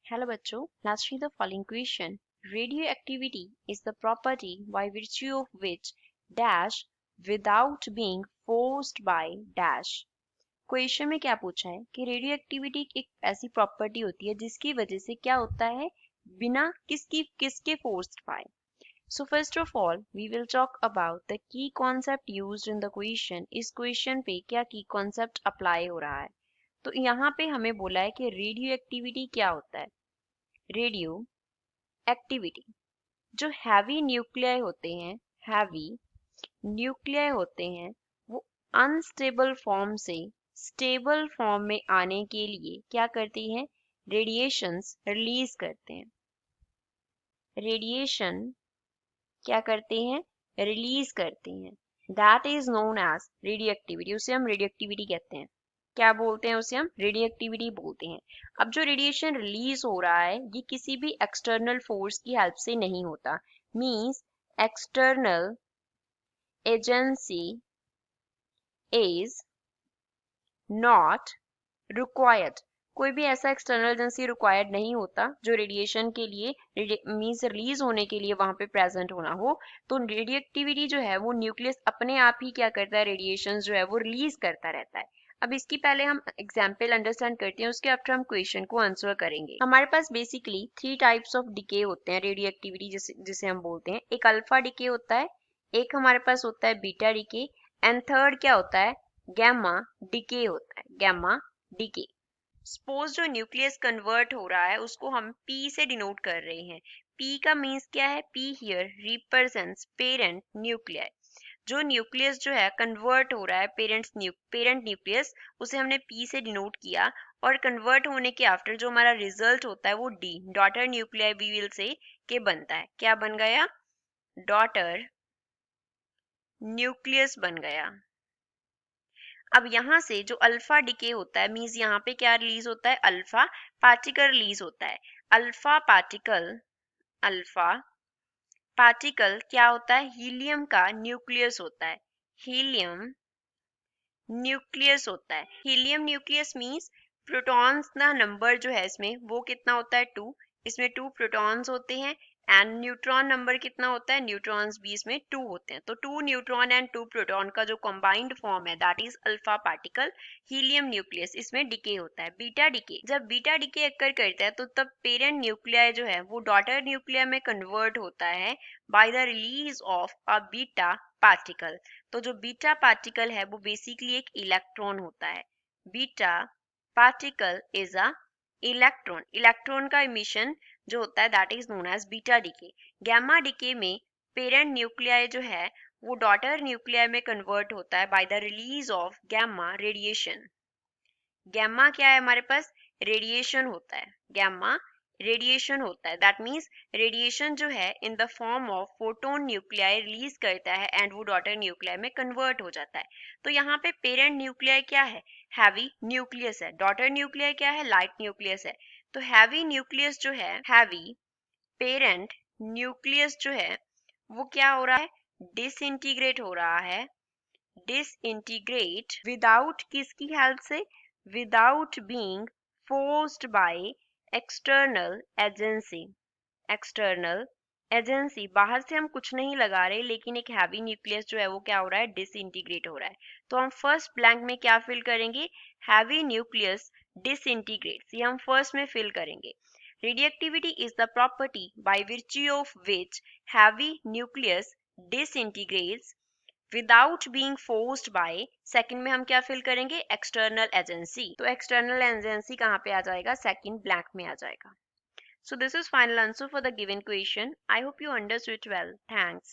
Hello bachcho, let's read the following question. Radioactivity is the property by virtue of which dash without being forced by dash. Question में क्या पूछा है कि radio activity एक ऐसी property होती है जिसकी वजह से क्या होता है बिना किसके forced by. So first of all, we will talk about the key concept used in the question. इस क्वेश्चन पे क्या की कॉन्सेप्ट अप्लाई हो रहा है. तो यहाँ पे हमें बोला है कि रेडियो एक्टिविटी क्या होता है. रेडियो एक्टिविटी जो हैवी न्यूक्लियाई होते हैं वो अनस्टेबल फॉर्म से स्टेबल फॉर्म में आने के लिए क्या करते हैं, रेडिएशंस रिलीज करते हैं. रेडिएशन क्या करते हैं, रिलीज करते हैं. That is known as radioactivity. उसे हम रेडियो एक्टिविटी कहते हैं. क्या बोलते हैं, उसे हम रेडियो एक्टिविटी बोलते हैं. अब जो रेडिएशन रिलीज हो रहा है ये किसी भी एक्सटर्नल फोर्स की हेल्प से नहीं होता. Means external agency is not required. कोई भी ऐसा एक्सटर्नल एजेंसी रिक्वायर्ड नहीं होता जो रेडिएशन के लिए मींस रिलीज होने के लिए वहां पे प्रेजेंट होना हो. तो रेडियो एक्टिविटी जो है वो न्यूक्लियस अपने आप ही क्या करता है, रेडिएशन जो है वो रिलीज करता रहता है. अब इसकी पहले हम एग्जाम्पल अंडरस्टैंड करते हैं, उसके आफ्टर हम क्वेश्चन को आंसर करेंगे. हमारे पास बेसिकली 3 टाइप्स ऑफ डिके होते हैं रेडियो एक्टिविटी जिसे हम बोलते हैं. एक अल्फा डिके होता है, एक हमारे पास होता है बीटा डिके, एंड थर्ड क्या होता है, गैमा डिके होता है. Gamma decay. सपोज जो न्यूक्लियस कन्वर्ट हो रहा है उसको हम P से डिनोट कर रहे हैं. P का मीन्स क्या है, P here represents parent nuclei. जो न्यूक्लियस जो है कन्वर्ट हो रहा है पेरेंट न्यूक्लियस, उसे हमने P से डिनोट किया. और कन्वर्ट होने के आफ्टर जो हमारा रिजल्ट होता है वो D daughter nuclei we will say के बनता है. क्या बन गया, डॉटर न्यूक्लियस बन गया. अब यहाँ से जो अल्फा डिके होता है मींस यहाँ पे क्या रिलीज होता है, अल्फा पार्टिकल रिलीज होता है. अल्फा पार्टिकल क्या होता है, हीलियम का न्यूक्लियस होता है. हीलियम न्यूक्लियस होता है. हीलियम न्यूक्लियस मींस प्रोटॉन्स का नंबर जो है इसमें वो कितना होता है, 2. इसमें 2 प्रोटॉन्स होते हैं. एंड न्यूट्रॉन नंबर कितना होता है, न्यूट्रॉन्स भी इसमें 2 होते हैं. तो 2 न्यूट्रॉन एंड 2 प्रोटॉन का जो कंबाइंड फॉर्म है that is alpha particle. Helium nucleus इसमें डिके होता है. बीटा डिके, जब बीटा डिके अक्कर करता है तो तब पेरेंट न्यूक्लियाई जो है वो डॉटर न्यूक्लियाई में कन्वर्ट होता है by the release of a beta particle. तो जो बीटा पार्टिकल है वो बेसिकली एक इलेक्ट्रॉन होता है. Beta particle is a electron. Electron का इमिशन जो होता है that is known as beta decay. Gamma decay में पेरेंट न्यूक्लियाई जो है वो डॉटर न्यूक्लियाई में कन्वर्ट होता है by the release of gamma radiation. Gamma क्या है हमारे पास, रेडिएशन होता है. गैमा रेडिएशन होता है. दैट मीन्स रेडिएशन जो है in the form of photon nuclei release करता है एंड वो डॉटर न्यूक्लियाई में कन्वर्ट हो जाता है. तो यहाँ पे पेरेंट न्यूक्लियाई क्या है, हैवी न्यूक्लियस है. डॉटर न्यूक्लियाई क्या है, लाइट न्यूक्लियस है. तो हैवी न्यूक्लियस जो है, हैवी पेरेंट न्यूक्लियस जो है वो क्या हो रहा है, डिसइंटीग्रेट हो रहा है. डिसइंटीग्रेट विदाउट किसकी हेल्प से, without being forced by external agency. external agency, बाहर से हम कुछ नहीं लगा रहे लेकिन एक हैवी न्यूक्लियस जो है वो क्या हो रहा है, डिसइंटीग्रेट हो रहा है. तो हम फर्स्ट ब्लैंक में क्या फिल करेंगे, हैवी न्यूक्लियस डिसइंटीग्रेट्स, ये हम फर्स्ट में फिल करेंगे. Radioactivity is the property by virtue of which heavy nucleus disintegrates without being forced by. Second में हम क्या फिल करेंगे, एक्सटर्नल एजेंसी. तो एक्सटर्नल एजेंसी कहाँ पे आ जाएगा, सेकंड ब्लैंक में आ जाएगा. So this is final answer for the given question. I hope you understood it well. Thanks.